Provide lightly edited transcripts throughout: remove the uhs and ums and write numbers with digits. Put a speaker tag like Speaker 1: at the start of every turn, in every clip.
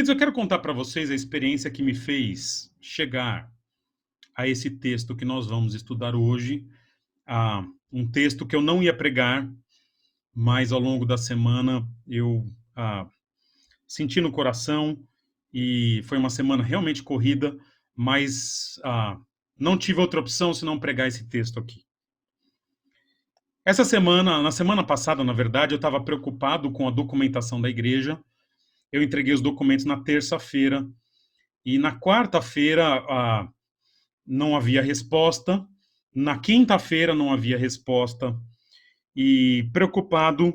Speaker 1: Queridos, eu quero contar para vocês a experiência que me fez chegar a esse texto que nós vamos estudar hoje. Um texto que eu não ia pregar, mas ao longo da semana eu senti no coração e foi uma semana realmente corrida, mas não tive outra opção senão pregar esse texto aqui. Essa semana, na semana passada, na verdade, eu estava preocupado com a documentação da igreja. Eu entreguei os documentos na terça-feira e na quarta-feira não havia resposta. Na quinta-feira não havia resposta. E preocupado,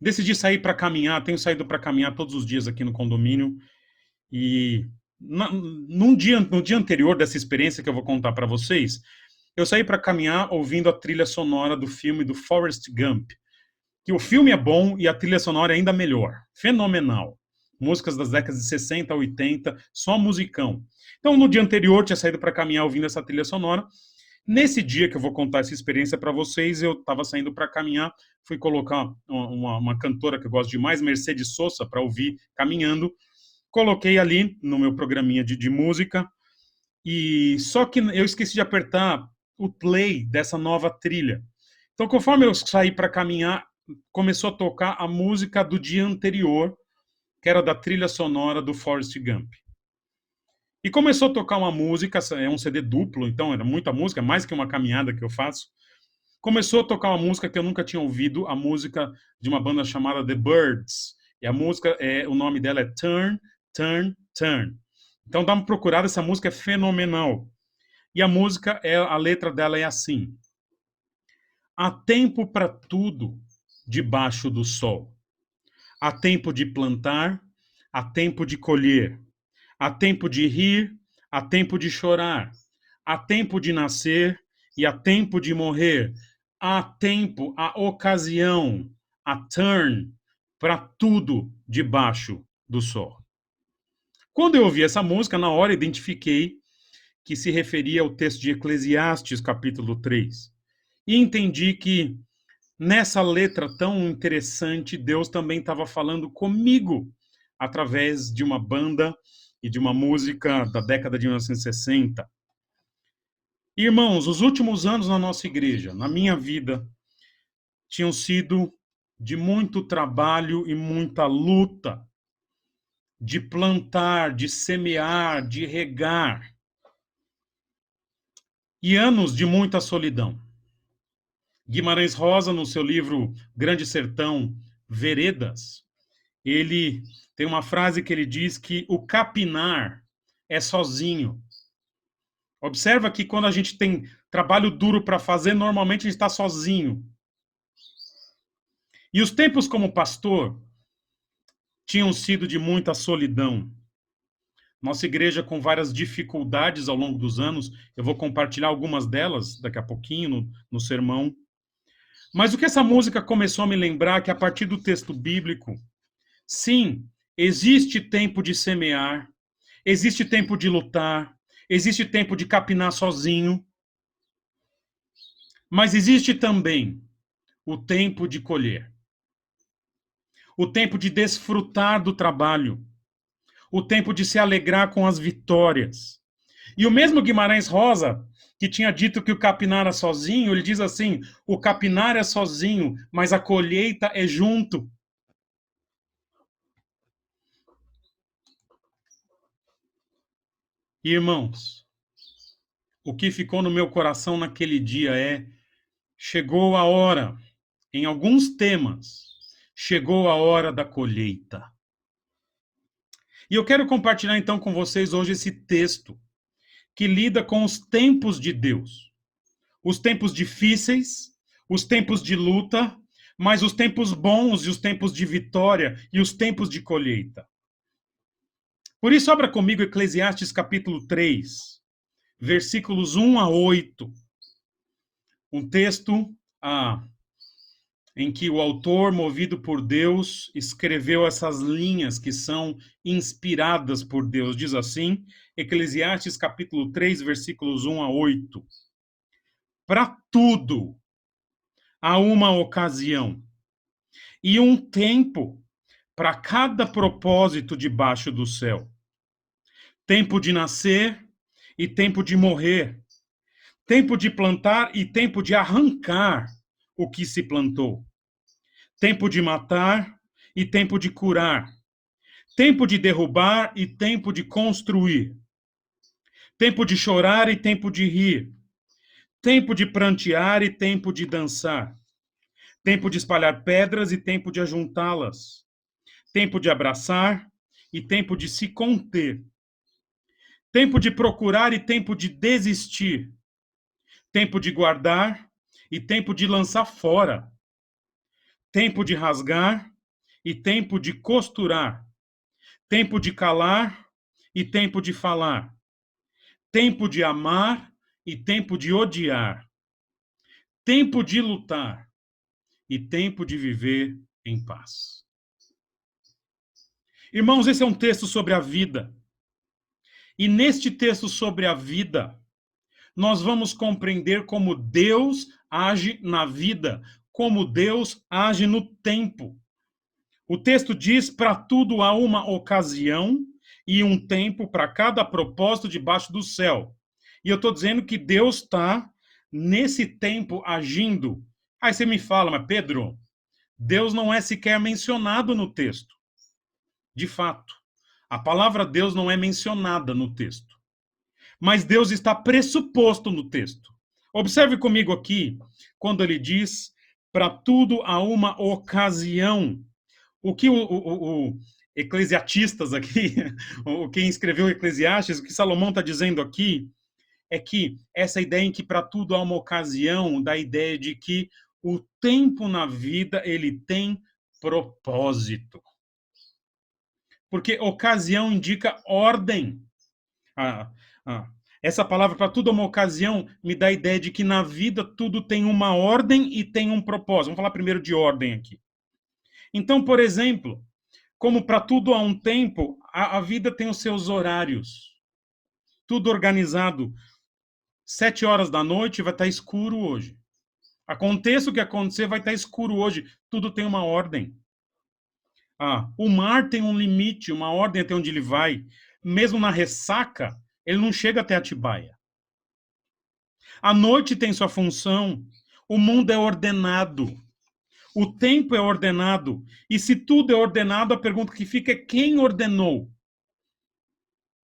Speaker 1: decidi sair para caminhar. Tenho saído para caminhar todos os dias aqui no condomínio. E no dia anterior dessa experiência que eu vou contar para vocês, eu saí para caminhar ouvindo a trilha sonora do filme do Forrest Gump. Que o filme é bom e a trilha sonora é ainda melhor. Fenomenal. Músicas das décadas de 60 a 80, só musicão. Então, no dia anterior, tinha saído para caminhar ouvindo essa trilha sonora. Nesse dia que eu vou contar essa experiência para vocês, eu estava saindo para caminhar, fui colocar uma cantora que eu gosto demais, Mercedes Sosa, para ouvir caminhando. Coloquei ali no meu programinha de música, e só que eu esqueci de apertar o play dessa nova trilha. Então, conforme eu saí para caminhar, começou a tocar a música do dia anterior, que era da trilha sonora do Forrest Gump. E começou a tocar uma música, é um CD duplo, então era muita música, mais que uma caminhada que eu faço. Começou a tocar uma música que eu nunca tinha ouvido, a música de uma banda chamada The Byrds. E a música, o nome dela é Turn, Turn, Turn. Então dá uma procurada, essa música é fenomenal. E a música, a letra dela é assim: há tempo para tudo debaixo do sol. Há tempo de plantar, há tempo de colher. Há tempo de rir, há tempo de chorar. Há tempo de nascer e há tempo de morrer. Há tempo, há ocasião, há turn para tudo debaixo do sol. Quando eu ouvi essa música, na hora identifiquei que se referia ao texto de Eclesiastes, capítulo 3. E entendi que nessa letra tão interessante, Deus também estava falando comigo através de uma banda e de uma música da década de 1960. Irmãos, os últimos anos na nossa igreja, na minha vida, tinham sido de muito trabalho e muita luta, de plantar, de semear, de regar, e anos de muita solidão. Guimarães Rosa, no seu livro Grande Sertão, Veredas, ele tem uma frase que ele diz que o capinar é sozinho. Observa que quando a gente tem trabalho duro para fazer, normalmente a gente está sozinho. E os tempos como pastor tinham sido de muita solidão. Nossa igreja com várias dificuldades ao longo dos anos, eu vou compartilhar algumas delas daqui a pouquinho no sermão. Mas o que essa música começou a me lembrar é que a partir do texto bíblico, sim, existe tempo de semear, existe tempo de lutar, existe tempo de capinar sozinho, mas existe também o tempo de colher, o tempo de desfrutar do trabalho, o tempo de se alegrar com as vitórias. E o mesmo Guimarães Rosa, que tinha dito que o capinar era sozinho, ele diz assim: o capinar é sozinho, mas a colheita é junto. Irmãos, o que ficou no meu coração naquele dia é: chegou a hora, em alguns temas, chegou a hora da colheita. E eu quero compartilhar então com vocês hoje esse texto que lida com os tempos de Deus. Os tempos difíceis, os tempos de luta, mas os tempos bons e os tempos de vitória e os tempos de colheita. Por isso, abra comigo Eclesiastes capítulo 3, versículos 1 a 8. Um texto em que o autor, movido por Deus, escreveu essas linhas que são inspiradas por Deus. Diz assim, Eclesiastes capítulo 3, versículos 1 a 8. Para tudo há uma ocasião e um tempo para cada propósito debaixo do céu. Tempo de nascer e tempo de morrer. Tempo de plantar e tempo de arrancar o que se plantou. Tempo de matar e tempo de curar. Tempo de derrubar e tempo de construir. Tempo de chorar e tempo de rir. Tempo de prantear e tempo de dançar. Tempo de espalhar pedras e tempo de ajuntá-las. Tempo de abraçar e tempo de se conter. Tempo de procurar e tempo de desistir. Tempo de guardar e tempo de lançar fora. Tempo de rasgar e tempo de costurar. Tempo de calar e tempo de falar. Tempo de amar e tempo de odiar. Tempo de lutar e tempo de viver em paz. Irmãos, esse é um texto sobre a vida. E neste texto sobre a vida, nós vamos compreender como Deus age na vida, como Deus age no tempo. O texto diz: para tudo há uma ocasião e um tempo para cada propósito debaixo do céu. E eu estou dizendo que Deus está nesse tempo agindo. Aí você me fala, mas Pedro, Deus não é sequer mencionado no texto. De fato, a palavra Deus não é mencionada no texto. Mas Deus está pressuposto no texto. Observe comigo aqui, quando ele diz: para tudo há uma ocasião. O que o Eclesiastistas aqui, quem escreveu Eclesiastes, o que Salomão está dizendo aqui, é que essa ideia em que para tudo há uma ocasião, dá a ideia de que o tempo na vida, ele tem propósito. Porque ocasião indica ordem. Essa palavra para tudo é uma ocasião me dá a ideia de que na vida tudo tem uma ordem e tem um propósito. Vamos falar primeiro de ordem aqui. Então, por exemplo, como para tudo há um tempo, a vida tem os seus horários. Tudo organizado. 7 horas da noite vai estar escuro hoje. Aconteça o que acontecer, vai estar escuro hoje. Tudo tem uma ordem. O mar tem um limite, uma ordem até onde ele vai. Mesmo na ressaca, ele não chega até Atibaia. A noite tem sua função. O mundo é ordenado. O tempo é ordenado. E se tudo é ordenado, a pergunta que fica é: quem ordenou?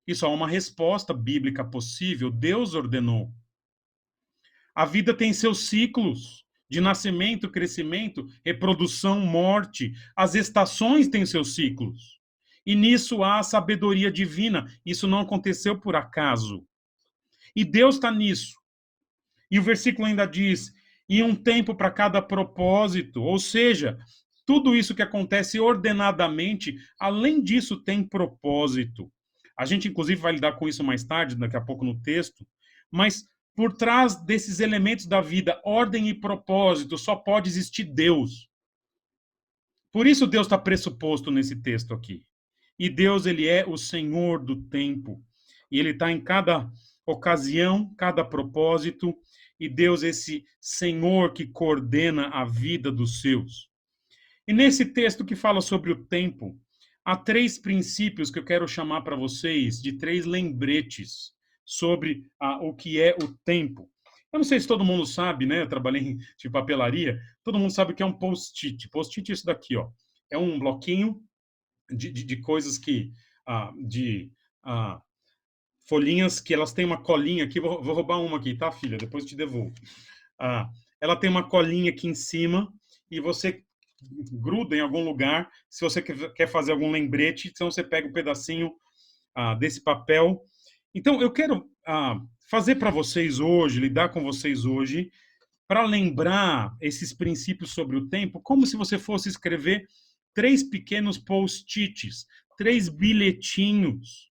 Speaker 1: Isso há uma resposta bíblica possível. Deus ordenou. A vida tem seus ciclos de nascimento, crescimento, reprodução, morte. As estações têm seus ciclos. E nisso há a sabedoria divina. Isso não aconteceu por acaso. E Deus está nisso. E o versículo ainda diz: e um tempo para cada propósito. Ou seja, tudo isso que acontece ordenadamente, além disso, tem propósito. A gente, inclusive, vai lidar com isso mais tarde, daqui a pouco no texto. Mas por trás desses elementos da vida, ordem e propósito, só pode existir Deus. Por isso Deus está pressuposto nesse texto aqui. E Deus, ele é o Senhor do tempo. E ele está em cada ocasião, cada propósito. E Deus, esse Senhor que coordena a vida dos seus. E nesse texto que fala sobre o tempo, há 3 princípios que eu quero chamar para vocês, de 3 lembretes sobre o que é o tempo. Eu não sei se todo mundo sabe, né? Eu trabalhei de papelaria. Todo mundo sabe o que é um post-it. Post-it é isso daqui, ó. É um bloquinho de coisas que... folhinhas que elas têm uma colinha aqui. Vou roubar uma aqui, tá, filha? Depois eu te devolvo. Ela tem uma colinha aqui em cima e você gruda em algum lugar. Se você quer fazer algum lembrete, então você pega um pedacinho desse papel. Então, eu quero fazer para vocês hoje, lidar com vocês hoje, para lembrar esses princípios sobre o tempo, como se você fosse escrever 3 pequenos post-its, 3 bilhetinhos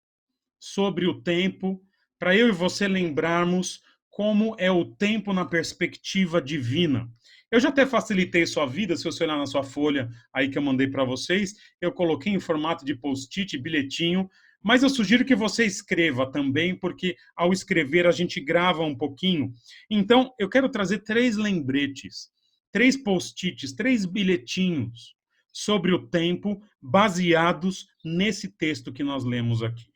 Speaker 1: sobre o tempo, para eu e você lembrarmos como é o tempo na perspectiva divina. Eu já até facilitei sua vida, se você olhar na sua folha aí que eu mandei para vocês, eu coloquei em formato de post-it, bilhetinho, mas eu sugiro que você escreva também, porque ao escrever a gente grava um pouquinho. Então, eu quero trazer 3 lembretes, 3 post-its, 3 bilhetinhos sobre o tempo, baseados nesse texto que nós lemos aqui.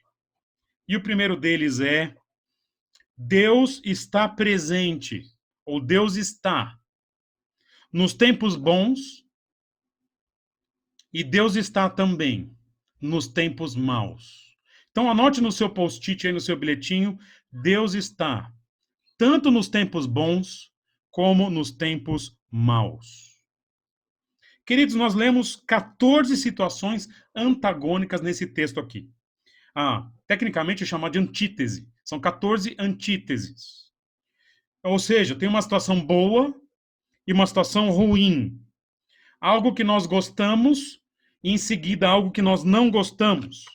Speaker 1: E o primeiro deles é: Deus está presente, ou Deus está nos tempos bons, e Deus está também nos tempos maus. Então anote no seu post-it aí, no seu bilhetinho: Deus está tanto nos tempos bons como nos tempos maus. Queridos, nós lemos 14 situações antagônicas nesse texto aqui. Tecnicamente é chamado de antítese. São 14 antíteses. Ou seja, tem uma situação boa e uma situação ruim. Algo que nós gostamos e em seguida algo que nós não gostamos.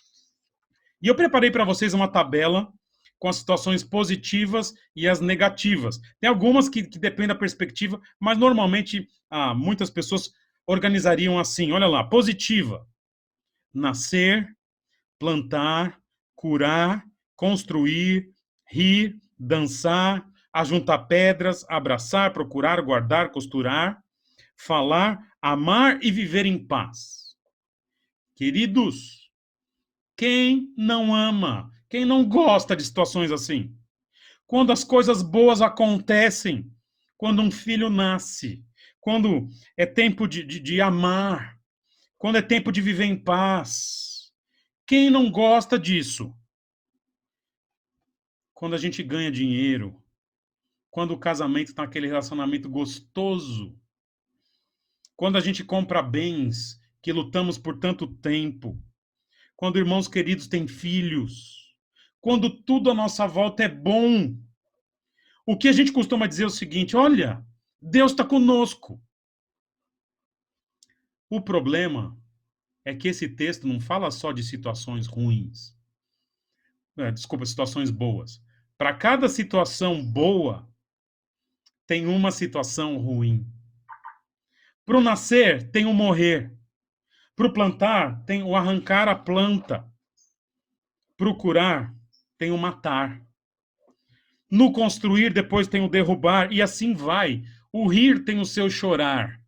Speaker 1: E eu preparei para vocês uma tabela com as situações positivas e as negativas. Tem algumas que dependem da perspectiva, mas normalmente muitas pessoas organizariam assim. Olha lá: positiva: nascer, plantar, curar, construir, rir, dançar, ajuntar pedras, abraçar, procurar, guardar, costurar, falar, amar e viver em paz. Queridos, quem não ama? Quem não gosta de situações assim? Quando as coisas boas acontecem, quando um filho nasce, quando é tempo de amar, quando é tempo de viver em paz. Quem não gosta disso? Quando a gente ganha dinheiro, quando o casamento está aquele relacionamento gostoso, quando a gente compra bens que lutamos por tanto tempo, quando irmãos queridos têm filhos, quando tudo à nossa volta é bom. O que a gente costuma dizer é o seguinte: olha, Deus está conosco. O problema é que esse texto não fala só de situações ruins. Situações boas. Para cada situação boa, tem uma situação ruim. Para o nascer, tem o morrer. Para o plantar, tem o arrancar a planta. Para o curar, tem o matar. No construir, depois tem o derrubar, e assim vai. O rir tem o seu chorar.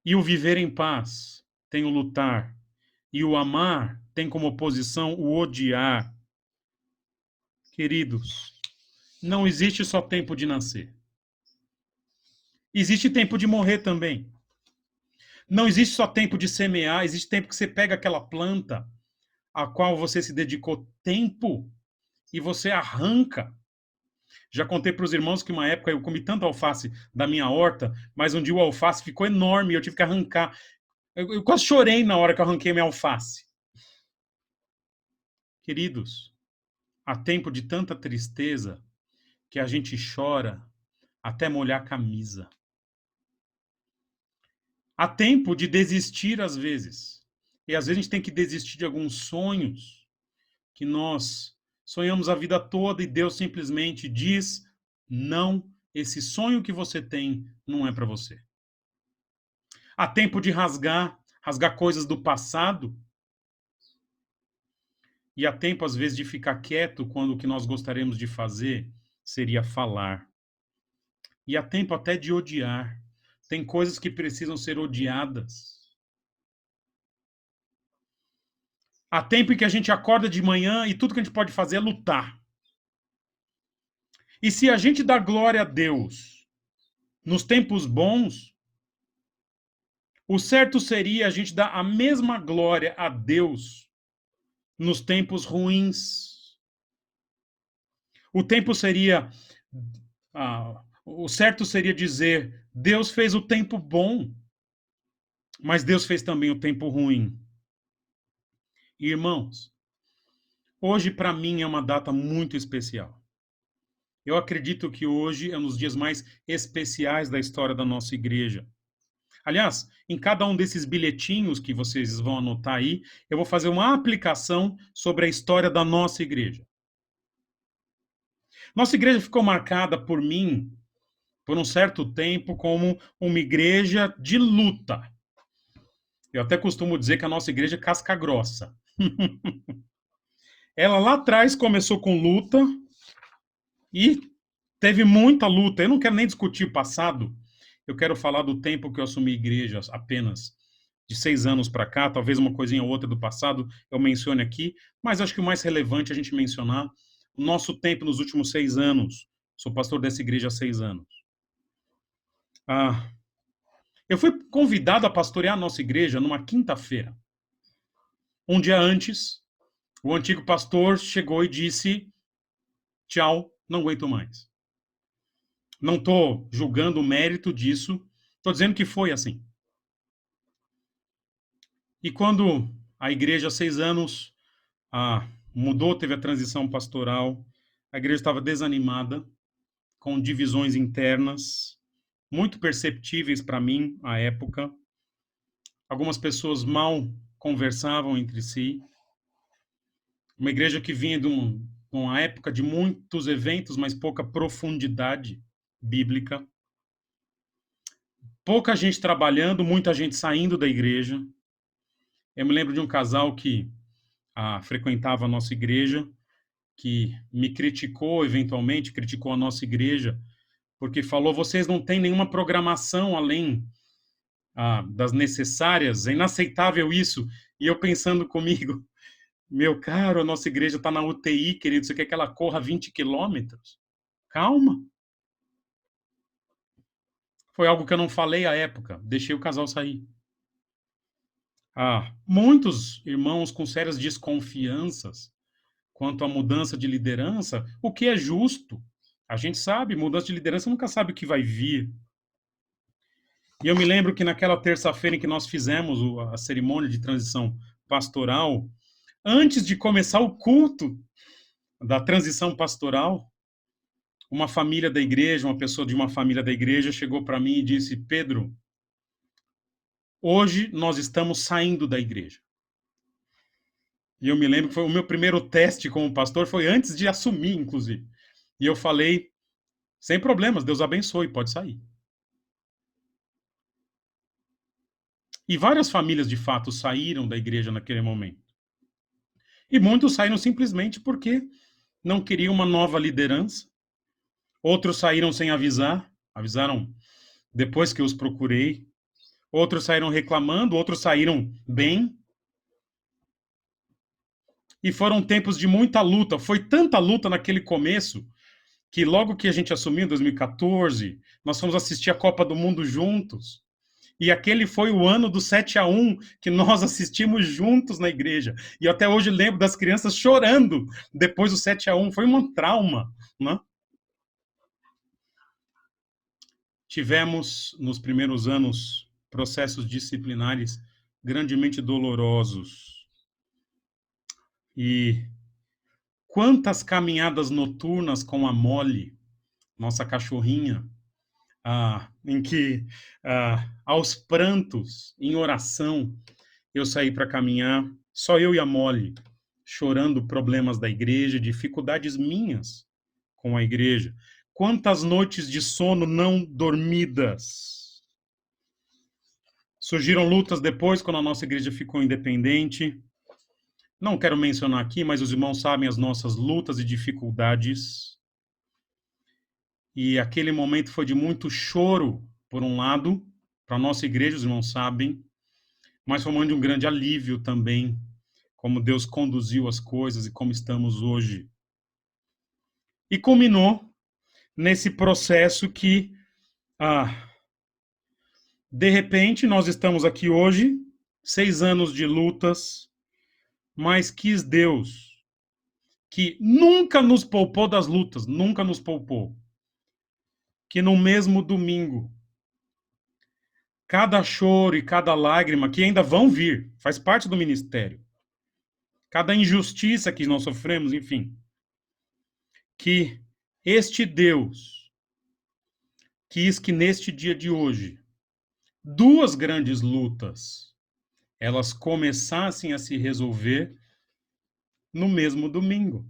Speaker 1: E o viver em paz tem o lutar. E o amar tem como oposição o odiar. Queridos, não existe só tempo de nascer. Existe tempo de morrer também. Não existe só tempo de semear, existe tempo que você pega aquela planta a qual você se dedicou tempo e você arranca. Já contei para os irmãos que uma época eu comi tanta alface da minha horta, mas um dia o alface ficou enorme e eu tive que arrancar. Eu quase chorei na hora que eu arranquei minha alface. Queridos, há tempo de tanta tristeza que a gente chora até molhar a camisa. Há tempo de desistir às vezes. E às vezes a gente tem que desistir de alguns sonhos que nós sonhamos a vida toda e Deus simplesmente diz: não, esse sonho que você tem não é para você. Há tempo de rasgar coisas do passado. E há tempo, às vezes, de ficar quieto quando o que nós gostaríamos de fazer seria falar. E há tempo até de odiar. Tem coisas que precisam ser odiadas. Há tempo em que a gente acorda de manhã e tudo que a gente pode fazer é lutar. E se a gente dá glória a Deus nos tempos bons, o certo seria a gente dar a mesma glória a Deus nos tempos ruins. O tempo seria... o certo seria dizer: Deus fez o tempo bom, mas Deus fez também o tempo ruim. Irmãos, hoje para mim é uma data muito especial. Eu acredito que hoje é um dos dias mais especiais da história da nossa igreja. Aliás, em cada um desses bilhetinhos que vocês vão anotar aí, eu vou fazer uma aplicação sobre a história da nossa igreja. Nossa igreja ficou marcada por mim, por um certo tempo, como uma igreja de luta. Eu até costumo dizer que a nossa igreja é casca grossa. Ela lá atrás começou com luta e teve muita luta. Eu não quero nem discutir o passado. eu quero falar do tempo que eu assumi igreja apenas de 6 anos para cá, talvez uma coisinha ou outra do passado eu mencione aqui, mas acho que o mais relevante é a gente mencionar o nosso tempo nos últimos 6 anos. Sou pastor dessa igreja há 6 anos. Ah, eu fui convidado a pastorear a nossa igreja numa quinta-feira. Um dia antes, o antigo pastor chegou e disse: tchau, não aguento mais. Não estou julgando o mérito disso, estou dizendo que foi assim. E quando a igreja, há 6 anos, mudou, teve a transição pastoral, a igreja estava desanimada, com divisões internas, muito perceptíveis para mim à época. Algumas pessoas mal conversavam entre si. Uma igreja que vinha de uma época de muitos eventos, mas pouca profundidade bíblica. Pouca gente trabalhando, muita gente saindo da igreja. Eu me lembro de um casal que frequentava a nossa igreja, que me criticou eventualmente, criticou a nossa igreja, porque falou: vocês não têm nenhuma programação além das necessárias, é inaceitável isso. E eu pensando comigo: meu caro, a nossa igreja está na UTI, querido, você quer que ela corra 20 quilômetros? Calma. Foi algo que eu não falei à época, deixei o casal sair. Muitos irmãos com sérias desconfianças quanto à mudança de liderança, o que é justo. A gente sabe, mudança de liderança nunca sabe o que vai vir. E eu me lembro que naquela terça-feira em que nós fizemos a cerimônia de transição pastoral, antes de começar o culto da transição pastoral, uma família da igreja, uma pessoa de uma família da igreja chegou para mim e disse: Pedro, hoje nós estamos saindo da igreja. E eu me lembro que foi o meu primeiro teste como pastor, foi antes de assumir, inclusive. E eu falei: sem problemas, Deus abençoe, pode sair. E várias famílias, de fato, saíram da igreja naquele momento. E muitos saíram simplesmente porque não queriam uma nova liderança. Outros saíram sem avisar, avisaram depois que eu os procurei. Outros saíram reclamando, outros saíram bem. E foram tempos de muita luta. Foi tanta luta naquele começo que logo que a gente assumiu em 2014, nós fomos assistir a Copa do Mundo juntos. E aquele foi o ano do 7-1 que nós assistimos juntos na igreja. E eu até hoje lembro das crianças chorando depois do 7-1. Foi um trauma, né? Tivemos, nos primeiros anos, processos disciplinares grandemente dolorosos. E quantas caminhadas noturnas com a Molly, nossa cachorrinha, em que, aos prantos, em oração, eu saí para caminhar, só eu e a Molly, chorando problemas da igreja, dificuldades minhas com a igreja. Quantas noites de sono não dormidas. Surgiram lutas depois, quando a nossa igreja ficou independente. Não quero mencionar aqui, mas os irmãos sabem as nossas lutas e dificuldades. E aquele momento foi de muito choro, por um lado, para a nossa igreja, os irmãos sabem, mas foi um momento de um grande alívio também, como Deus conduziu as coisas e como estamos hoje. E culminou nesse processo que, de repente, nós estamos aqui hoje, 6 anos de lutas, mas quis Deus, que nunca nos poupou das lutas, nunca nos poupou, que no mesmo domingo, cada choro e cada lágrima que ainda vão vir, faz parte do ministério, cada injustiça que nós sofremos, enfim, que este Deus quis que neste dia de hoje, 2 grandes lutas, elas começassem a se resolver no mesmo domingo.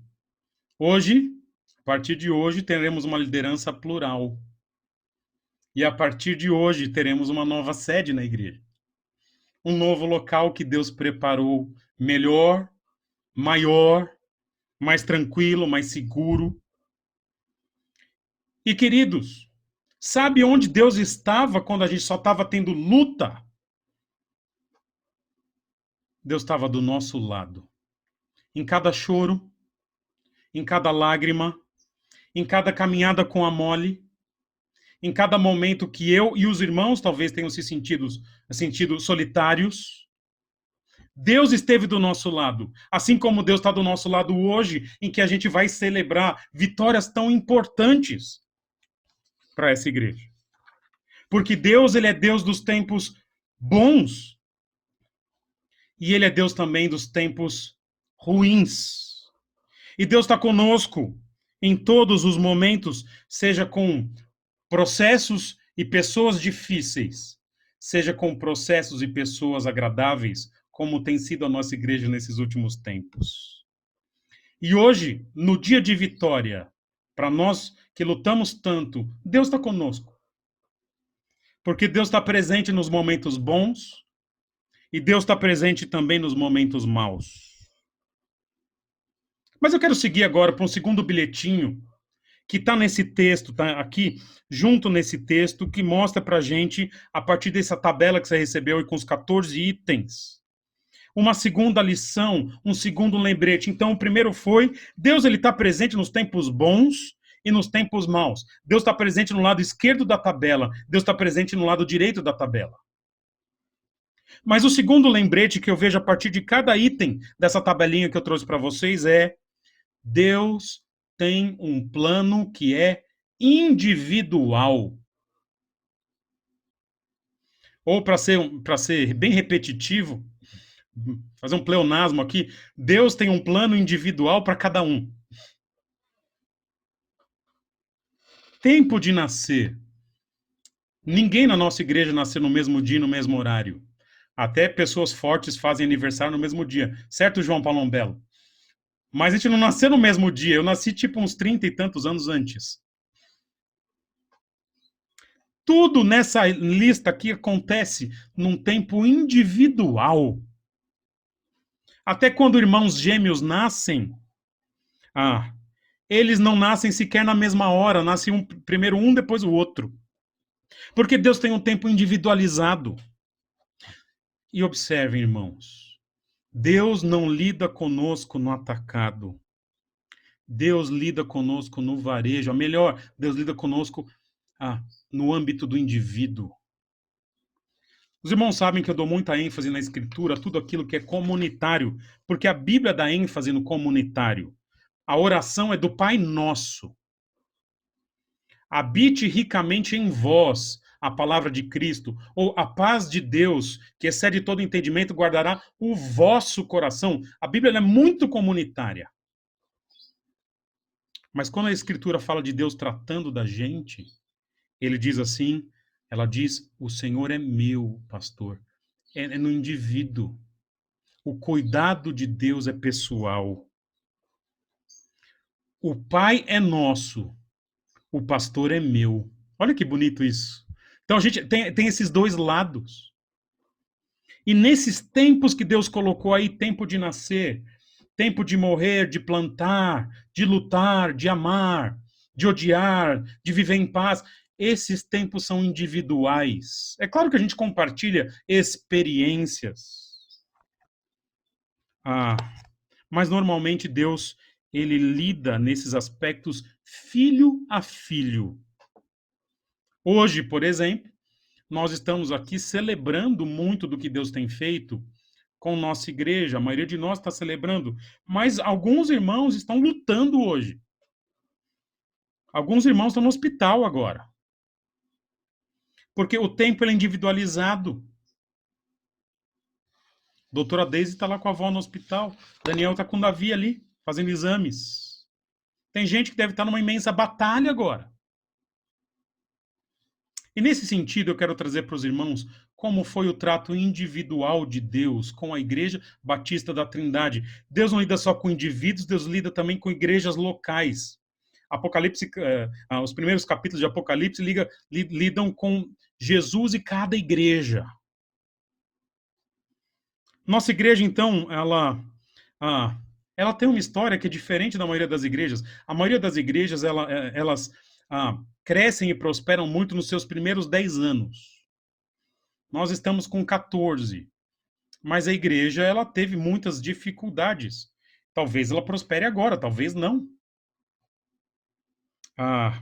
Speaker 1: Hoje, a partir de hoje, teremos uma liderança plural. E a partir de hoje, teremos uma nova sede na igreja. Um novo local que Deus preparou melhor, maior, mais tranquilo, mais seguro. E, queridos, Sabe onde Deus estava quando a gente só estava tendo luta? Deus estava do nosso lado. Em cada choro, em cada lágrima, em cada caminhada com a Mole, em cada momento que eu e os irmãos talvez tenham se sentido solitários, Deus esteve do nosso lado, assim como Deus está do nosso lado hoje, em que a gente vai celebrar vitórias tão importantes para essa igreja. Porque Deus, ele é Deus dos tempos bons e ele é Deus também dos tempos ruins. E Deus está conosco em todos os momentos, seja com processos e pessoas difíceis, seja com processos e pessoas agradáveis, como tem sido a nossa igreja nesses últimos tempos. E hoje, no dia de vitória, para nós que lutamos tanto, Deus está conosco. Porque Deus está presente nos momentos bons e Deus está presente também nos momentos maus. Mas eu quero seguir agora para um segundo bilhetinho que está nesse texto, está aqui, junto nesse texto, que mostra para a gente, a partir dessa tabela que você recebeu e com os 14 itens, uma segunda lição, um segundo lembrete. Então, o primeiro foi, Deus ele está presente nos tempos bons e nos tempos maus. Deus está presente no lado esquerdo da tabela, Deus está presente no lado direito da tabela. Mas o segundo lembrete que eu vejo a partir de cada item dessa tabelinha que eu trouxe para vocês é Deus tem um plano que é individual. Ou para ser bem repetitivo, fazer um pleonasmo aqui, Deus tem um plano individual para cada um. Tempo de nascer. Ninguém na nossa igreja nasceu no mesmo dia, no mesmo horário. Até pessoas fortes fazem aniversário no mesmo dia. Certo, João Palombello? Mas a gente não nasceu no mesmo dia. Eu nasci tipo uns 30 e tantos anos antes. Tudo nessa lista aqui acontece num tempo individual. Até quando irmãos gêmeos nascem, eles não nascem sequer na mesma hora. Nasce primeiro um, depois o outro. Porque Deus tem um tempo individualizado. E observem, irmãos, Deus não lida conosco no atacado. Deus lida conosco no varejo. Melhor, Deus lida conosco no âmbito do indivíduo. Os irmãos sabem que eu dou muita ênfase na escritura, tudo aquilo que é comunitário, porque a Bíblia dá ênfase no comunitário. A oração é do Pai Nosso. Habite ricamente em vós a palavra de Cristo, ou a paz de Deus, que excede todo entendimento, guardará o vosso coração. A Bíblia é muito comunitária. Mas quando a Escritura fala de Deus tratando da gente, ele diz assim, ela diz, o Senhor é meu pastor. É no indivíduo. O cuidado de Deus é pessoal. O Pai é nosso, o pastor é meu. Olha que bonito isso. Então a gente tem esses dois lados. E nesses tempos que Deus colocou aí, tempo de nascer, tempo de morrer, de plantar, de lutar, de amar, de odiar, de viver em paz, esses tempos são individuais. É claro que a gente compartilha experiências. Mas normalmente Deus, ele lida nesses aspectos filho a filho. Hoje, por exemplo, nós estamos aqui celebrando muito do que Deus tem feito com nossa igreja. A maioria de nós está celebrando, mas alguns irmãos estão lutando hoje. Alguns irmãos estão no hospital agora. Porque o tempo é individualizado. Doutora Deise está lá com a avó no hospital. Daniel está com o Davi ali, fazendo exames. Tem gente que deve estar numa imensa batalha agora. E nesse sentido, eu quero trazer para os irmãos como foi o trato individual de Deus com a Igreja Batista da Trindade. Deus não lida só com indivíduos, Deus lida também com igrejas locais. Apocalipse, os primeiros capítulos de Apocalipse lidam com Jesus e cada igreja. Nossa igreja, então, ela tem uma história que é diferente da maioria das igrejas. A maioria das igrejas, elas crescem e prosperam muito nos seus primeiros 10 anos. Nós estamos com 14, mas a igreja ela teve muitas dificuldades. Talvez ela prospere agora, talvez não. Ah,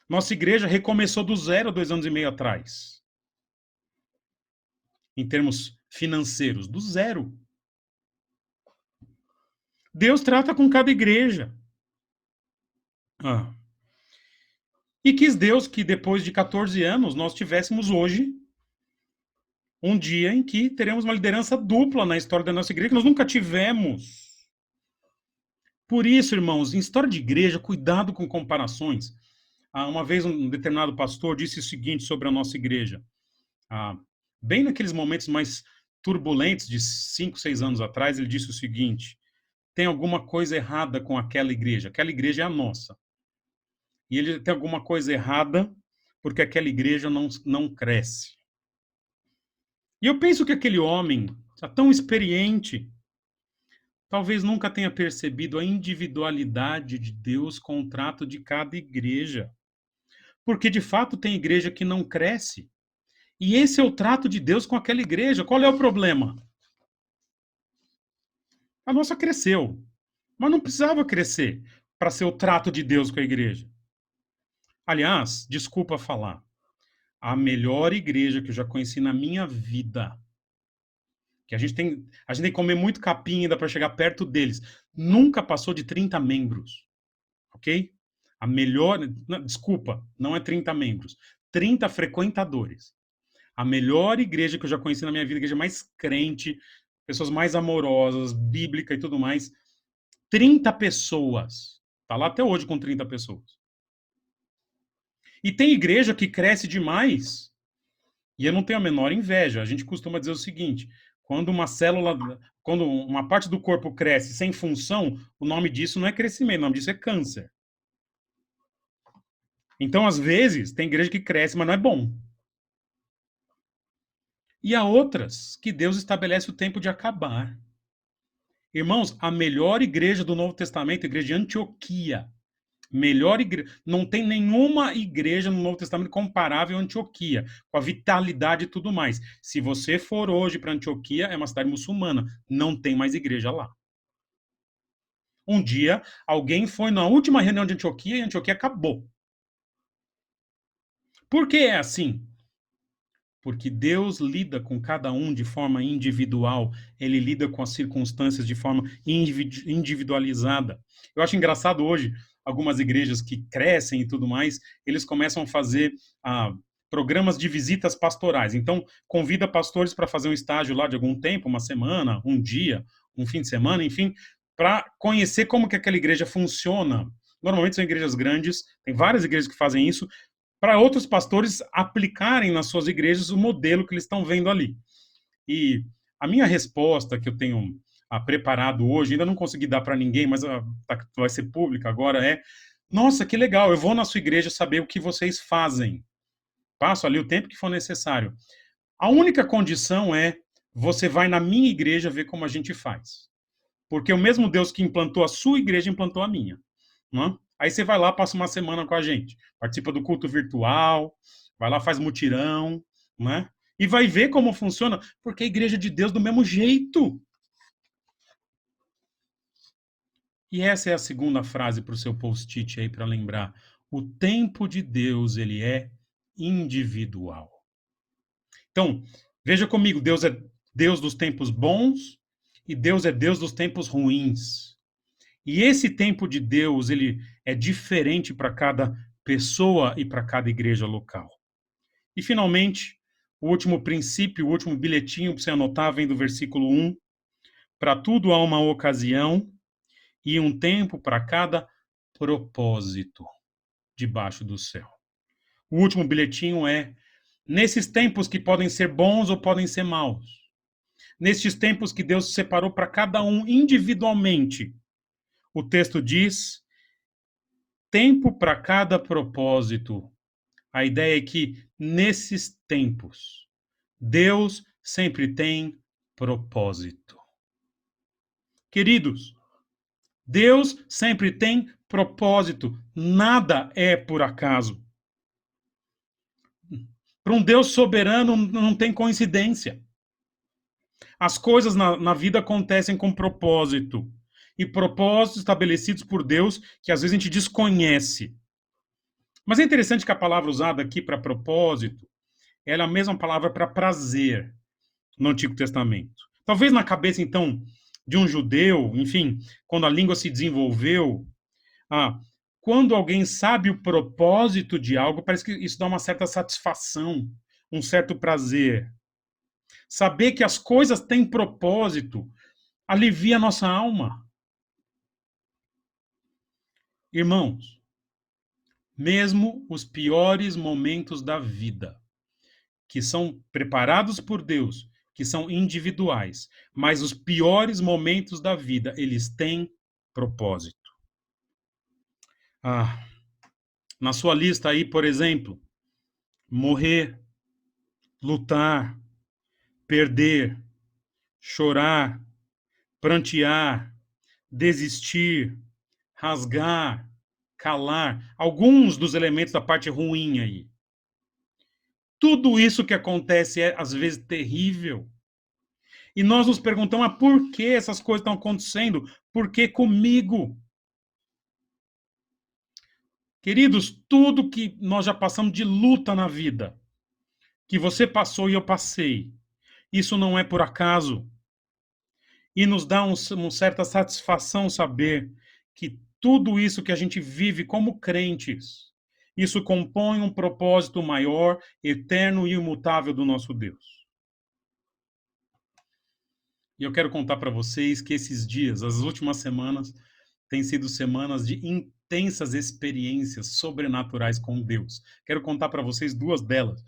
Speaker 1: nossa igreja recomeçou do zero 2 anos e meio atrás, em termos financeiros, do zero. Deus trata com cada igreja. Ah. E quis Deus que depois de 14 anos nós tivéssemos hoje um dia em que teremos uma liderança dupla na história da nossa igreja, que nós nunca tivemos. Por isso, irmãos, em história de igreja, cuidado com comparações. Uma vez um determinado pastor disse o seguinte sobre a nossa igreja. Bem naqueles momentos mais turbulentos de 5, 6 anos atrás, ele disse o seguinte: tem alguma coisa errada com aquela igreja é a nossa. E ele tem alguma coisa errada porque aquela igreja não cresce. E eu penso que aquele homem, tão experiente, talvez nunca tenha percebido a individualidade de Deus com o trato de cada igreja. Porque, de fato, tem igreja que não cresce. E esse é o trato de Deus com aquela igreja. Qual é o problema? A nossa cresceu, mas não precisava crescer para ser o trato de Deus com a igreja. Aliás, desculpa falar, a melhor igreja que eu já conheci na minha vida, que a gente tem que comer muito capim ainda para chegar perto deles, nunca passou de 30 membros, ok? A melhor, desculpa, não é 30 membros, 30 frequentadores. A melhor igreja que eu já conheci na minha vida, a igreja mais crente, pessoas mais amorosas, bíblica e tudo mais, 30 pessoas. Tá lá até hoje com 30 pessoas. E tem igreja que cresce demais, e eu não tenho a menor inveja. A gente costuma dizer o seguinte: quando uma parte do corpo cresce sem função, o nome disso não é crescimento, o nome disso é câncer. Então, às vezes, tem igreja que cresce, mas não é bom. E há outras que Deus estabelece o tempo de acabar. Irmãos, a melhor igreja do Novo Testamento, a igreja de Antioquia, melhor igreja, não tem nenhuma igreja no Novo Testamento comparável a Antioquia, com a vitalidade e tudo mais. Se você for hoje para Antioquia, é uma cidade muçulmana, não tem mais igreja lá. Um dia, alguém foi na última reunião de Antioquia e Antioquia acabou. Por que é assim? Porque Deus lida com cada um de forma individual, ele lida com as circunstâncias de forma individualizada. Eu acho engraçado hoje, algumas igrejas que crescem e tudo mais, eles começam a fazer programas de visitas pastorais. Então, convida pastores para fazer um estágio lá de algum tempo, uma semana, um dia, um fim de semana, enfim, para conhecer como que aquela igreja funciona. Normalmente são igrejas grandes, tem várias igrejas que fazem isso, para outros pastores aplicarem nas suas igrejas o modelo que eles estão vendo ali. E a minha resposta que eu tenho preparado hoje, ainda não consegui dar para ninguém, mas vai ser pública agora, nossa, que legal, eu vou na sua igreja saber o que vocês fazem. Passo ali o tempo que for necessário. A única condição é você vai na minha igreja ver como a gente faz. Porque o mesmo Deus que implantou a sua igreja implantou a minha. Não? Aí você vai lá, passa uma semana com a gente, participa do culto virtual, vai lá, faz mutirão, né? E vai ver como funciona, porque a igreja de Deus do mesmo jeito. E essa é a segunda frase para o seu post-it aí para lembrar. O tempo de Deus, ele é individual. Então, veja comigo, Deus é Deus dos tempos bons e Deus é Deus dos tempos ruins. E esse tempo de Deus, ele é diferente para cada pessoa e para cada igreja local. E, finalmente, o último princípio, o último bilhetinho para você anotar, vem do versículo 1. Para tudo há uma ocasião e um tempo para cada propósito debaixo do céu. O último bilhetinho é: nesses tempos que podem ser bons ou podem ser maus, nestes tempos que Deus separou para cada um individualmente, o texto diz: tempo para cada propósito. A ideia é que, nesses tempos, Deus sempre tem propósito. Queridos, Deus sempre tem propósito. Nada é por acaso. Para um Deus soberano não tem coincidência. As coisas na vida acontecem com propósito. E propósitos estabelecidos por Deus que às vezes a gente desconhece. Mas é interessante que a palavra usada aqui para propósito, ela é a mesma palavra para prazer no Antigo Testamento. Talvez na cabeça, então, de um judeu, enfim, quando a língua se desenvolveu, ah, quando alguém sabe o propósito de algo, parece que isso dá uma certa satisfação, um certo prazer. Saber que as coisas têm propósito alivia a nossa alma. Irmãos, mesmo os piores momentos da vida, que são preparados por Deus, que são individuais, mas os piores momentos da vida, eles têm propósito. Ah, na sua lista aí, por exemplo, morrer, lutar, perder, chorar, prantear, desistir, rasgar, calar, alguns dos elementos da parte ruim aí. Tudo isso que acontece é, às vezes, terrível. E nós nos perguntamos, mas por que essas coisas estão acontecendo? Por que comigo? Queridos, tudo que nós já passamos de luta na vida, que você passou e eu passei, isso não é por acaso. E nos dá uma certa satisfação saber que tudo isso que a gente vive como crentes, isso compõe um propósito maior, eterno e imutável do nosso Deus. E eu quero contar para vocês que esses dias, as últimas semanas, têm sido semanas de intensas experiências sobrenaturais com Deus. Quero contar para vocês duas delas.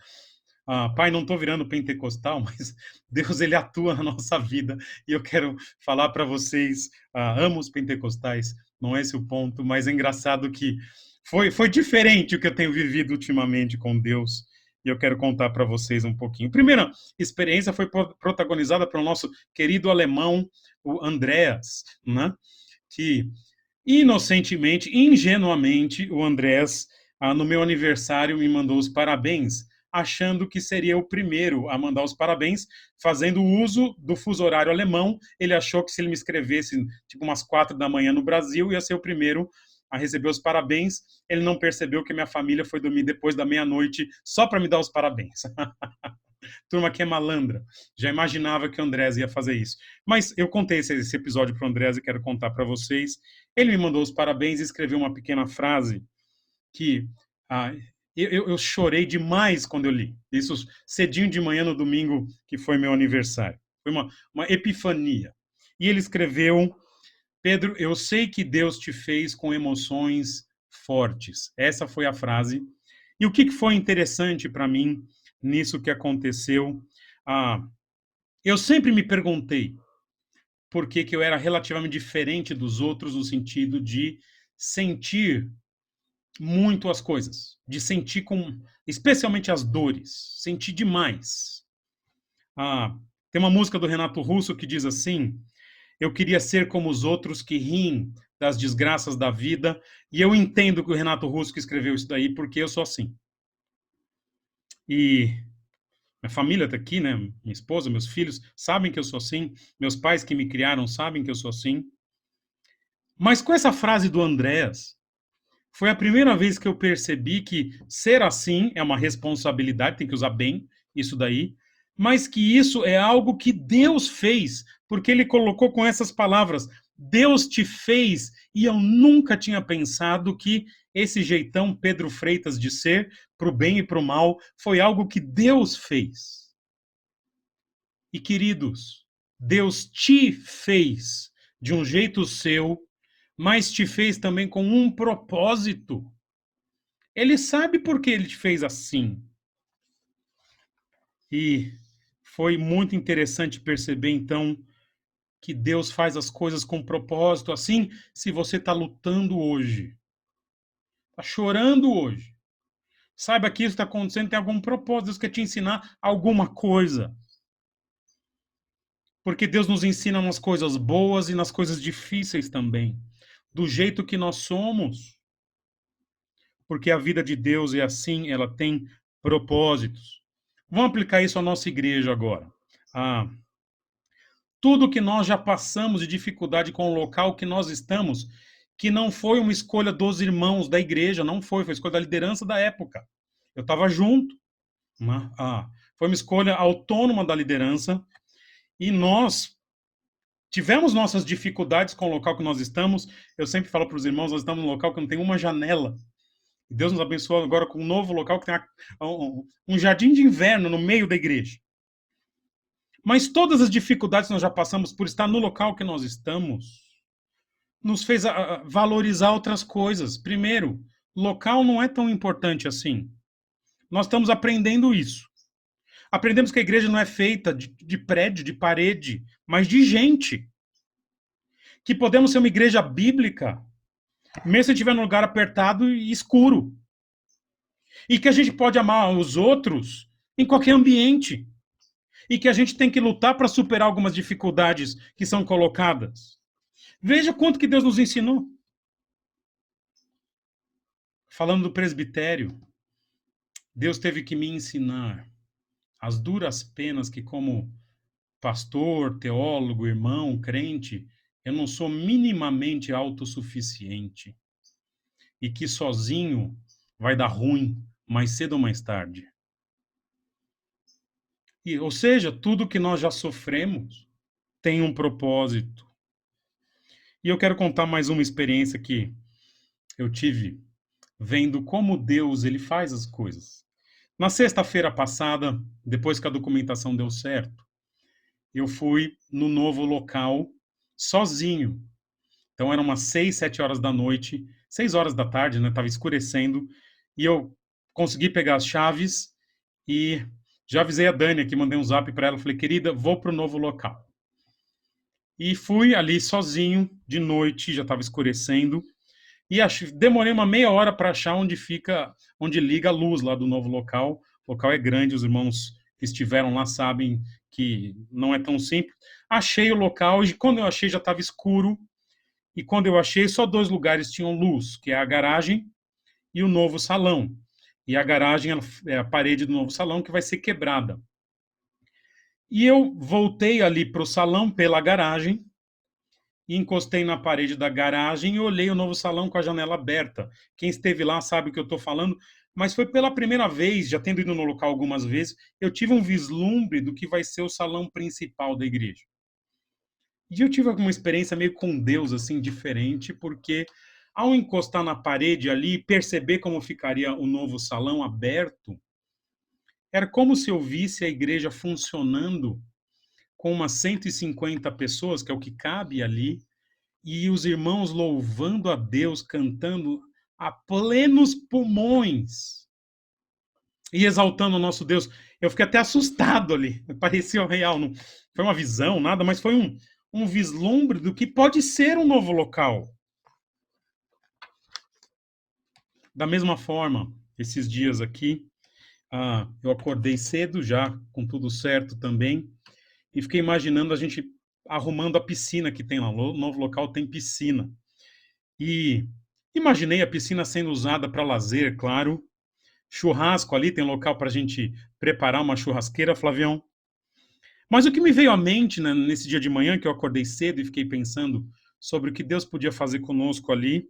Speaker 1: Pai, não estou virando pentecostal, mas Deus ele atua na nossa vida e eu quero falar para vocês, amo os pentecostais, não é esse o ponto, mas é engraçado que foi diferente o que eu tenho vivido ultimamente com Deus e eu quero contar para vocês um pouquinho. A primeira experiência foi protagonizada pelo nosso querido alemão, o Andreas, né? Que inocentemente, ingenuamente, o Andrés, no meu aniversário, me mandou os parabéns, achando que seria o primeiro a mandar os parabéns, fazendo uso do fuso horário alemão. Ele achou que se ele me escrevesse tipo umas 4 da manhã no Brasil, ia ser o primeiro a receber os parabéns. Ele não percebeu que minha família foi dormir depois da meia-noite só para me dar os parabéns. Turma que é malandra. Já imaginava que o Andrés ia fazer isso. Mas eu contei esse episódio para o Andrés e quero contar para vocês. Ele me mandou os parabéns e escreveu uma pequena frase que eu chorei demais quando eu li. Isso cedinho de manhã no domingo, que foi meu aniversário. Foi uma epifania. E ele escreveu: Pedro, eu sei que Deus te fez com emoções fortes. Essa foi a frase. E o que foi interessante para mim nisso que aconteceu? Eu sempre me perguntei por que eu era relativamente diferente dos outros no sentido de sentir muito as coisas, de sentir especialmente as dores, sentir demais. Tem uma música do Renato Russo que diz assim: eu queria ser como os outros que riem das desgraças da vida, e eu entendo que o Renato Russo que escreveu isso daí, porque eu sou assim. E minha família está aqui, né? Minha esposa, meus filhos sabem que eu sou assim, meus pais que me criaram sabem que eu sou assim. Mas com essa frase do Andrés, foi a primeira vez que eu percebi que ser assim é uma responsabilidade, tem que usar bem isso daí, mas que isso é algo que Deus fez, porque ele colocou com essas palavras: Deus te fez, e eu nunca tinha pensado que esse jeitão Pedro Freitas de ser, para o bem e para o mal, foi algo que Deus fez. E queridos, Deus te fez de um jeito seu, mas te fez também com um propósito. Ele sabe por que ele te fez assim. E foi muito interessante perceber, então, que Deus faz as coisas com propósito. Assim, se você está lutando hoje, está chorando hoje, saiba que isso está acontecendo, tem algum propósito. Deus quer te ensinar alguma coisa. Porque Deus nos ensina nas coisas boas e nas coisas difíceis também. do jeito que nós somos, porque a vida de Deus é assim, ela tem propósitos. Vamos aplicar isso à nossa igreja agora. Ah, tudo que nós já passamos de dificuldade com o local que nós estamos, que não foi uma escolha dos irmãos da igreja, não foi, foi escolha da liderança da época. Eu estava junto, né? Foi uma escolha autônoma da liderança e nós tivemos nossas dificuldades com o local que nós estamos. Eu sempre falo para os irmãos, nós estamos num local que não tem uma janela. Deus nos abençoou agora com um novo local que tem um jardim de inverno no meio da igreja. Mas todas as dificuldades que nós já passamos por estar no local que nós estamos, nos fez valorizar outras coisas. Primeiro, local não é tão importante assim. Nós estamos aprendendo isso. Aprendemos que a igreja não é feita de prédio, de parede, mas de gente. Que podemos ser uma igreja bíblica, mesmo se estiver num lugar apertado e escuro. E que a gente pode amar os outros em qualquer ambiente. E que a gente tem que lutar para superar algumas dificuldades que são colocadas. Veja quanto que Deus nos ensinou. Falando do presbitério, Deus teve que me ensinar as duras penas que, como pastor, teólogo, irmão, crente, eu não sou minimamente autossuficiente. E que sozinho vai dar ruim, mais cedo ou mais tarde. Ou seja, tudo que nós já sofremos tem um propósito. E eu quero contar mais uma experiência que eu tive vendo como Deus ele faz as coisas. Na sexta-feira passada, depois que a documentação deu certo, eu fui no novo local sozinho. Então eram umas 6, 7 horas da noite, 6 horas da tarde, né? Tava escurecendo, e eu consegui pegar as chaves e já avisei a Dani aqui, mandei um zap para ela, falei, querida, vou pro novo local. E fui ali sozinho, de noite, já estava escurecendo, e demorei uma meia hora para achar onde liga a luz lá do novo local. O local é grande, os irmãos que estiveram lá sabem que não é tão simples. Achei o local e quando eu achei já estava escuro. E quando eu achei, só 2 lugares tinham luz, que é a garagem e o novo salão. E a garagem é a parede do novo salão que vai ser quebrada. E eu voltei ali para o salão pela garagem, encostei na parede da garagem e olhei o novo salão com a janela aberta. Quem esteve lá sabe o que eu estou falando, mas foi pela primeira vez, já tendo ido no local algumas vezes, eu tive um vislumbre do que vai ser o salão principal da igreja. E eu tive alguma experiência meio com Deus, assim, diferente, porque ao encostar na parede ali e perceber como ficaria o novo salão aberto, era como se eu visse a igreja funcionando com umas 150 pessoas, que é o que cabe ali, e os irmãos louvando a Deus, cantando a plenos pulmões e exaltando o nosso Deus. Eu fiquei até assustado ali, parecia real, não foi uma visão, nada, mas foi um vislumbre do que pode ser um novo local. Da mesma forma, esses dias aqui, eu acordei cedo já, com tudo certo também, e fiquei imaginando a gente arrumando a piscina que tem lá. O novo local tem piscina. E imaginei a piscina sendo usada para lazer, claro. Churrasco ali, tem local para a gente preparar uma churrasqueira, Flavião. Mas o que me veio à mente, né, nesse dia de manhã, que eu acordei cedo e fiquei pensando sobre o que Deus podia fazer conosco ali,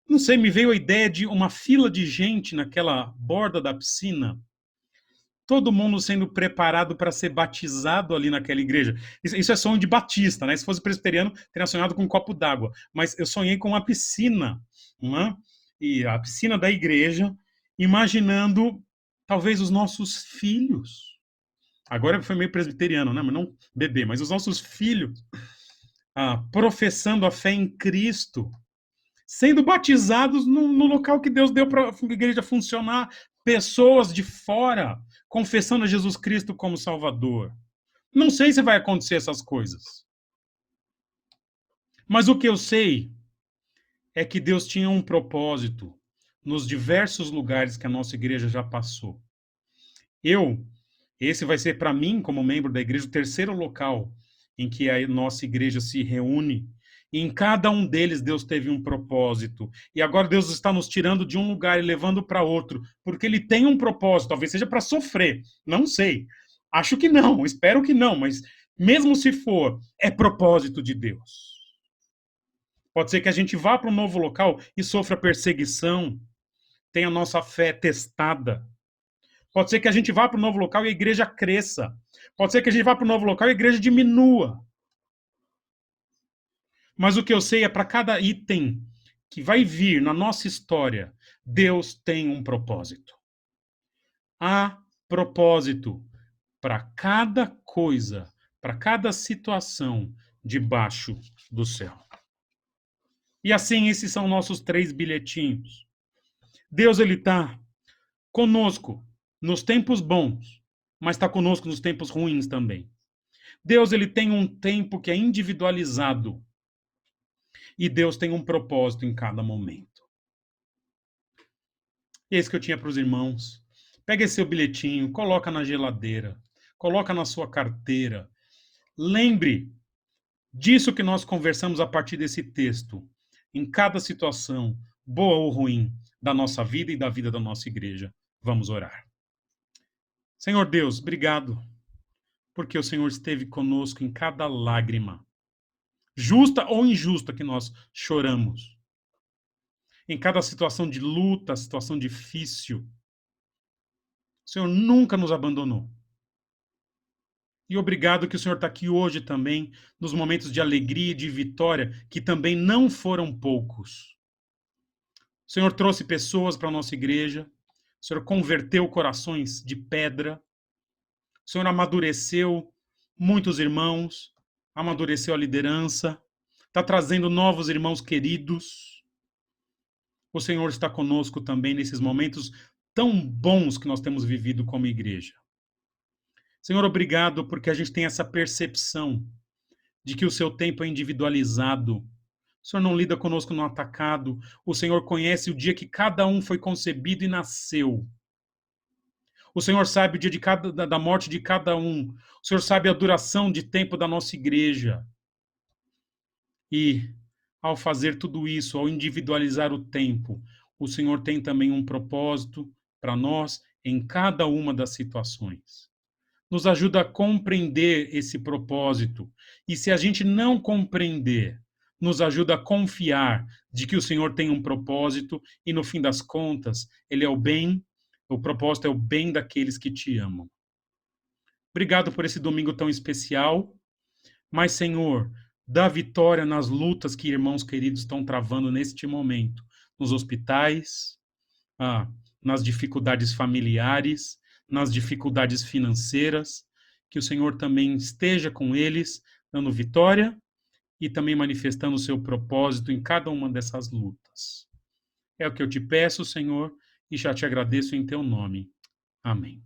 Speaker 1: não sei, me veio a ideia de uma fila de gente naquela borda da piscina, todo mundo sendo preparado para ser batizado ali naquela igreja. Isso é sonho de batista, né? Se fosse presbiteriano, teria sonhado com um copo d'água. Mas eu sonhei com uma piscina, né? E a piscina da igreja, imaginando talvez os nossos filhos. Agora foi meio presbiteriano, né? Mas não bebê, mas os nossos filhos professando a fé em Cristo, sendo batizados no local que Deus deu para a igreja funcionar, pessoas de fora confessando a Jesus Cristo como Salvador. Não sei se vai acontecer essas coisas. Mas o que eu sei é que Deus tinha um propósito nos diversos lugares que a nossa igreja já passou. Esse vai ser para mim, como membro da igreja, o terceiro local em que a nossa igreja se reúne. E em cada um deles, Deus teve um propósito. E agora Deus está nos tirando de um lugar e levando para outro, porque Ele tem um propósito. Talvez seja para sofrer, não sei. Acho que não, espero que não, mas mesmo se for, é propósito de Deus. Pode ser que a gente vá para um novo local e sofra perseguição, tenha a nossa fé testada. Pode ser que a gente vá para um novo local e a igreja cresça. Pode ser que a gente vá para um novo local e a igreja diminua. Mas o que eu sei é para cada item que vai vir na nossa história, Deus tem um propósito. Há propósito para cada coisa, para cada situação debaixo do céu. E assim, esses são nossos 3 bilhetinhos. Deus, ele está conosco nos tempos bons, mas está conosco nos tempos ruins também. Deus, ele tem um tempo que é individualizado. E Deus tem um propósito em cada momento. Esse que eu tinha para os irmãos. Pega esse seu bilhetinho, coloca na geladeira, coloca na sua carteira. Lembre disso que nós conversamos a partir desse texto. Em cada situação, boa ou ruim, da nossa vida e da vida da nossa igreja. Vamos orar. Senhor Deus, obrigado, porque o Senhor esteve conosco em cada lágrima, justa ou injusta, que nós choramos. Em cada situação de luta, situação difícil, o Senhor nunca nos abandonou. E obrigado que o Senhor está aqui hoje também, nos momentos de alegria e de vitória, que também não foram poucos. O Senhor trouxe pessoas para a nossa igreja, o Senhor converteu corações de pedra, o Senhor amadureceu muitos irmãos, amadureceu a liderança, está trazendo novos irmãos queridos. O Senhor está conosco também nesses momentos tão bons que nós temos vivido como igreja. Senhor, obrigado porque a gente tem essa percepção de que o seu tempo é individualizado. O Senhor não lida conosco no atacado. O Senhor conhece o dia que cada um foi concebido e nasceu. O Senhor sabe o dia da morte de cada um. O Senhor sabe a duração de tempo da nossa igreja. E, ao fazer tudo isso, ao individualizar o tempo, o Senhor tem também um propósito para nós em cada uma das situações. Nos ajuda a compreender esse propósito. E se a gente não compreender, nos ajuda a confiar de que o Senhor tem um propósito e, no fim das contas, Ele é o bem, o propósito é o bem daqueles que te amam. Obrigado por esse domingo tão especial. Mas, Senhor, dá vitória nas lutas que irmãos queridos estão travando neste momento, nos hospitais, nas dificuldades familiares, nas dificuldades financeiras, que o Senhor também esteja com eles, dando vitória e também manifestando o seu propósito em cada uma dessas lutas. É o que eu te peço, Senhor, e já te agradeço em teu nome. Amém.